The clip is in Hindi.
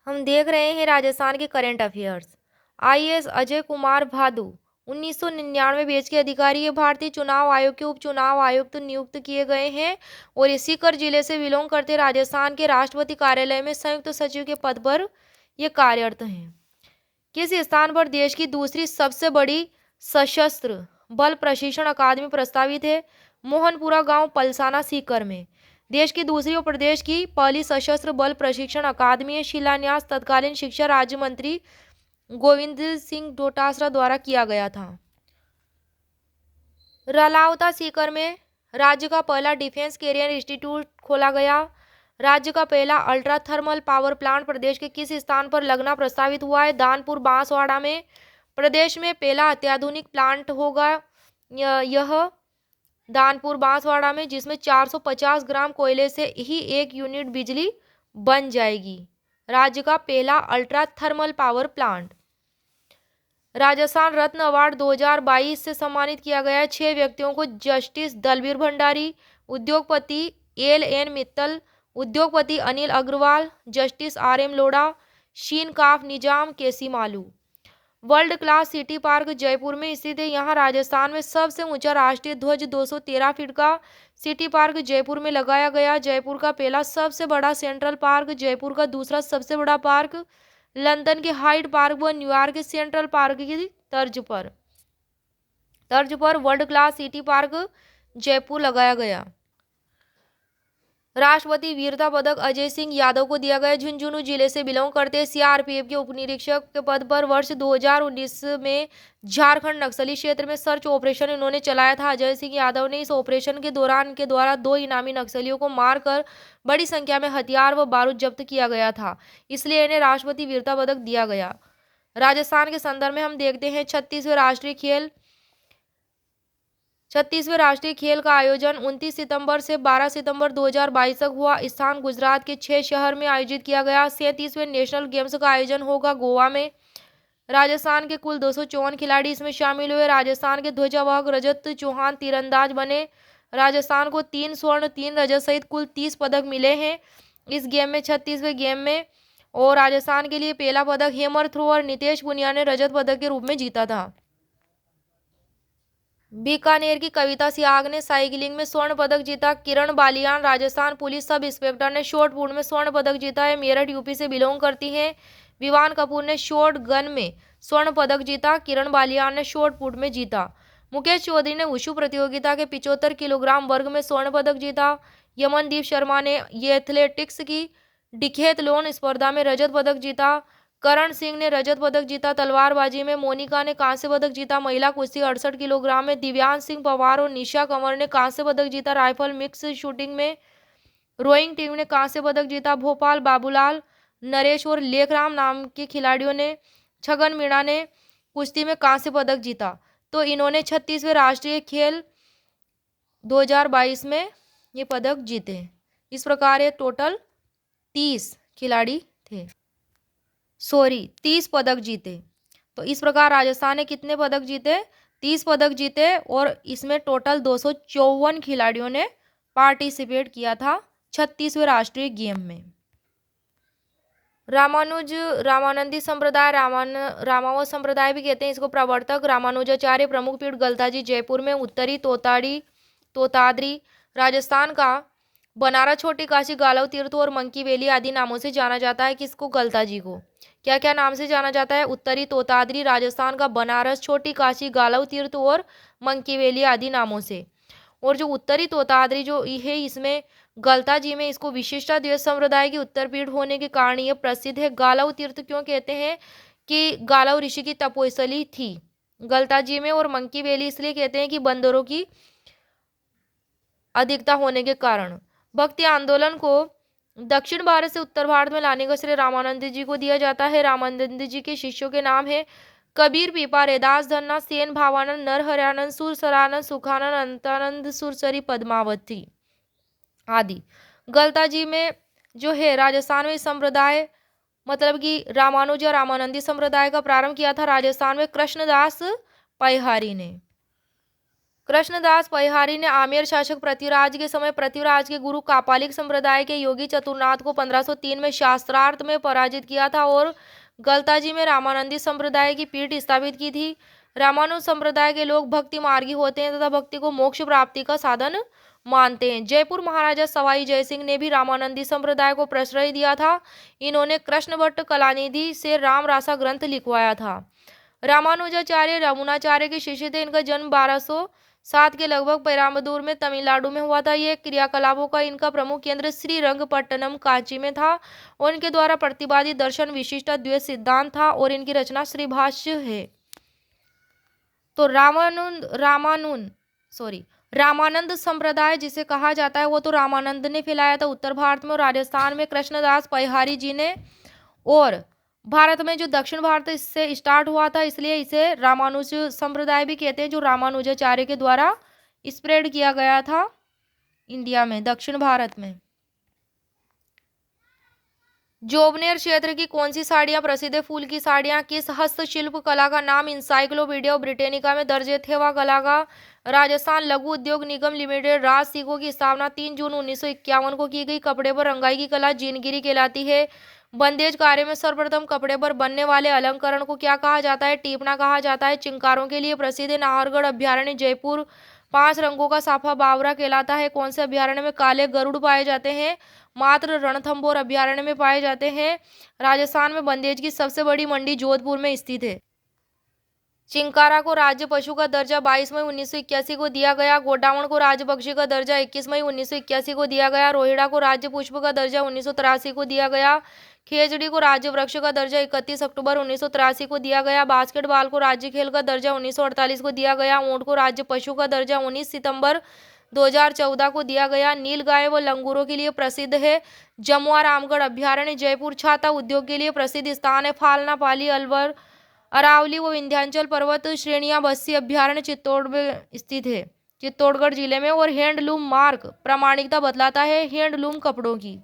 हम देख रहे हैं राजस्थान के current affairs. IAS Ajay Kumar भादु 1999 बैच के अधिकारी ये भारतीय चुनाव आयोग के उपचुनाव आयुक्त नियुक्त किए गए हैं और ये सीकर जिले से बिलोंग करते राजस्थान के राष्ट्रपति कार्यालय में संयुक्त सचिव के पद पर ये कार्यरत हैं। किस स्थान पर देश की दूसरी सबसे बड़ी सशस्त्र बल प्रशिक्षण अकादमी प्रस्तावित है? मोहनपुरा गांव पलसाना सीकर में। देश की दूसरी और प्रदेश की पहली सशस्त्र बल प्रशिक्षण अकादमी है। शिलान्यास तत्कालीन शिक्षा राज्य मंत्री गोविंद सिंह डोटासरा द्वारा किया गया था। रलावता सीकर में राज्य का पहला डिफेंस कैरियर इंस्टीट्यूट खोला गया। राज्य का पहला अल्ट्रा थर्मल पावर प्लांट प्रदेश के किस स्थान पर लगना प्रस्तावित हुआ है? दानपुर बांसवाड़ा में। प्रदेश में पहला अत्याधुनिक प्लांट होगा यह दानपुर बांसवाड़ा में, जिसमें 450 ग्राम कोयले से ही 1 यूनिट बिजली बन जाएगी। राज्य का पहला ultra thermal power plant. Rajasthan Ratna award 2022 से सम्मानित किया गया है 6 व्यक्तियों को। जस्टिस दलबीर भंडारी, उद्योगपति एल.एन. मित्तल, उद्योगपति Anil Agarwal, justice RM. Lodha, Sheen Kaf Nizam, KC Malu. World class city park Jaipur में स्थित है। यहाँ राजस्थान में सबसे ऊंचा राष्ट्रीय ध्वज 213 फीट का सिटी पार्क जयपुर में लगाया गया। जयपुर का पहला सबसे बड़ा सेंट्रल पार्क, जयपुर का दूसरा सबसे बड़ा पार्क लंदन के हाइड पार्क व न्यूयॉर्क के सेंट्रल पार्क की तर्ज पर world class city park Jaipur लगाया गया। राष्ट्रपति वीरता पदक अजय सिंह यादव को दिया गया। झुंझुनू जिले से बिलोंग करते सीआरपीएफ के उपनिरीक्षक के पद पर वर्ष 2019 में झारखंड नक्सली क्षेत्र में सर्च ऑपरेशन इन्होंने चलाया था। अजय सिंह यादव ने इस ऑपरेशन के दौरान इनके द्वारा 2 इनामी नक्सलियों को मारकर बड़ी संख्या में हथियार व बारूद जब्त किया गया था, इसलिए इन्हें राष्ट्रपति वीरता पदक दिया गया। राजस्थान के संदर्भ में हम देखते हैं 36वें राष्ट्रीय खेल का आयोजन 29 सितंबर से 12 सितंबर 2022 तक हुआ। स्थान गुजरात के 6 शहर में आयोजित किया गया। 37वें नेशनल गेम्स का आयोजन होगा गोवा में। राजस्थान के कुल 254 खिलाड़ी इसमें शामिल हुए। राजस्थान के ध्वजावाहक रजत चौहान तीरंदाज बने। राजस्थान को 3 स्वर्ण 3 रजत सहित कुल 30 पदक मिले हैं इस गेम में 36वें गेम में। और राजस्थान के लिए पहला पदक हेमर थ्रोअर नितेश पुनिया ने रजत पदक के रूप में जीता था। बीकानेर की कविता सियाग ने साइकिलिंग में स्वर्ण पदक जीता। Kiran Baliyan Rajasthan police sub inspector ने शॉट पुट में स्वर्ण पदक जीता है। मेरठ यूपी से बिलोंग करती हैं। विवान कपूर ने शॉट गन में स्वर्ण पदक जीता। किरण बालियान ने शॉट पुट में जीता। मुकेश चौधरी ने वुशु प्रतियोगिता के 75 किलोग्राम वर्ग में स्वर्ण पदक जीता। यमनदीप शर्मा ने एथलेटिक्स की डिकेथलॉन स्पर्धा में रजत पदक जीता। करण सिंह ने रजत पदक जीता। तलवारबाजी में मोनिका ने कांस्य पदक जीता। महिला कुश्ती 68 किलोग्राम में दिव्यांश सिंह पवार और निशा कंवर ने कांस्य पदक जीता। राइफल मिक्स शूटिंग में रोइंग टीम ने कांस्य पदक जीता। भोपाल बाबूलाल नरेश और लेखराम नाम के खिलाड़ियों ने छगन मीणा ने कुश्ती में कांस्य पदक जीता। तो इन्होंने 36वें राष्ट्रीय खेल 2022 में ये पदक जीते। इस प्रकार ये टोटल 30 खिलाड़ी थे, 30 पदक जीते। तो इस प्रकार राजस्थान ने कितने पदक जीते? 30 पदक जीते और इसमें टोटल 254 खिलाड़ियों ने पार्टिसिपेट किया था 36वें राष्ट्रीय गेम में। रामानंदी संप्रदाय रामावत संप्रदाय भी कहते हैं इसको। प्रवर्तक रामानुजाचार्य। प्रमुख पीठ गलताजी जयपुर में। उत्तरी तोताद्री राजस्थान का। बनारस छोटी काशी गालव तीर्थ और मंकी वैली आदि नामों से जाना जाता है। किसको? गलताजी को। क्या क्या नाम से जाना जाता है? उत्तरी तोताद्री राजस्थान का, बनारस छोटी काशी गालव तीर्थ और मंकी वैली आदि नामों से। और जो उत्तरी तोताद्री जो है इसमें गलताजी में इसको विशिष्टा द्वैत संप्रदाय की उत्तरपीठ होने के कारण यह प्रसिद्ध है। गालव तीर्थ क्यों कहते हैं? कि गालव ऋषि की तपोस्थली थी गलताजी में। और मंकी वैली इसलिए कहते हैं कि बंदरों की अधिकता होने के कारण। भक्ति आंदोलन को दक्षिण भारत से उत्तर भारत में लाने का श्रेय रामानंद जी को दिया जाता है। रामानंद जी के शिष्यों के नाम है कबीर, पीपा, रैदास, धन्ना, सेन, भावानंद, नरहरियानंद, सुरसरानंद, सुखानंद, अंतानंद, सुरसरी, पद्मावती आदि। गलताजी में जो है राजस्थान में संप्रदाय मतलब कि रामानंदी संप्रदाय का प्रारंभ किया था राजस्थान में कृष्णदास पैहारी ने। कृष्णदास परिहारी ने आमेर शासक पृथ्वीराज के समय पृथ्वीराज के गुरु कापालिक संप्रदाय के योगी चतुरनाथ को 1503 में शास्त्रार्थ में पराजित किया था और गलताजी में रामानंदी संप्रदाय की पीठ स्थापित की थी। रामानुज संप्रदाय के लोग भक्ति मार्गी होते हैं तथा भक्ति को मोक्ष प्राप्ति का साधन मानते हैं। जयपुर महाराजा सवाई जयसिंह ने भी रामानंदी संप्रदाय को प्रश्रय दिया था। इन्होंने कृष्ण भट्ट कलानिधि से राम रासा ग्रंथ लिखवाया था। रामानुजाचार्य रमुनाचार्य के शिष्य थे। इनका जन्म 1207 के लगभग पेराम्बदूर में तमिलनाडु में हुआ था। ये क्रियाकलापों का इनका प्रमुख केंद्र श्रीरंगपट्टनम कांची में था और इनके द्वारा प्रतिपादित दर्शन विशिष्ट द्वैत सिद्धांत था और इनकी रचना श्रीभाष्य है। तो रामानंद संप्रदाय जिसे कहा जाता है वो तो रामानंद ने फैलाया था उत्तर भारत में और राजस्थान में कृष्णदास परिहारी जी ने, और भारत में जो दक्षिण भारत इससे स्टार्ट हुआ था इसलिए इसे रामानुज संप्रदाय भी कहते हैं, जो रामानुजाचार्य के द्वारा स्प्रेड किया गया था इंडिया में, दक्षिण भारत में। जोबनेर क्षेत्र की कौन सी साड़ियाँ प्रसिद्ध है? फूल की साड़ियाँ। किस हस्तशिल्प कला का नाम इंसाइक्लोपीडिया ब्रिटेनिका में दर्ज है? थेवा कला का। राजस्थान लघु उद्योग निगम लिमिटेड राज सीको की स्थापना 3 जून 1951 को की गई। कपड़े पर रंगाई की कला जीनगिरी कहलाती है। बंदेज कार्य में सर्वप्रथम कपड़े पर बनने वाले अलंकरण को क्या कहा जाता है? टीपना कहा जाता है। चिंकारों के लिए प्रसिद्ध है नाहरगढ़ अभ्यारण्य जयपुर। 5 रंगों का साफा बावरा कहलाता है। कौन से अभ्यारण्य में काले गरुड़ पाए जाते हैं? मात्र रणथंभौर अभ्यारण्य में पाए जाते हैं। राजस्थान में बंदेज की सबसे बड़ी मंडी जोधपुर में स्थित है। चिंकारा को राज्य पशु का दर्जा 22 मई 1981 को दिया गया। गोडावण को राज्य पक्षी का दर्जा 21 मई 1981 को दिया गया। रोहिड़ा को राज्य पुष्प का दर्जा 1983 को दिया गया। खेजड़ी को राज्य वृक्ष का दर्जा 31 अक्टूबर 1983 को दिया गया। बास्केटबॉल को राज्य खेल का दर्जा 1948 को दिया गया। ऊंट को राज्य पशु का दर्जा 19 सितंबर 2014 को दिया गया। नील गाय व लंगूरों के लिए प्रसिद्ध है जमुआ रामगढ़ अभ्यारण्य जयपुर। छाता उद्योग के लिए प्रसिद्ध स्थान है फालना पाली अलवर अरावली व विंध्याचल पर्वत श्रेणियां बस्सी अभ्यारण्य चित्तौड़ में स्थित है, चित्तौड़गढ़ जिले में। और हैंडलूम मार्क प्रामाणिकता बतलाता है हैंडलूम कपड़ों की।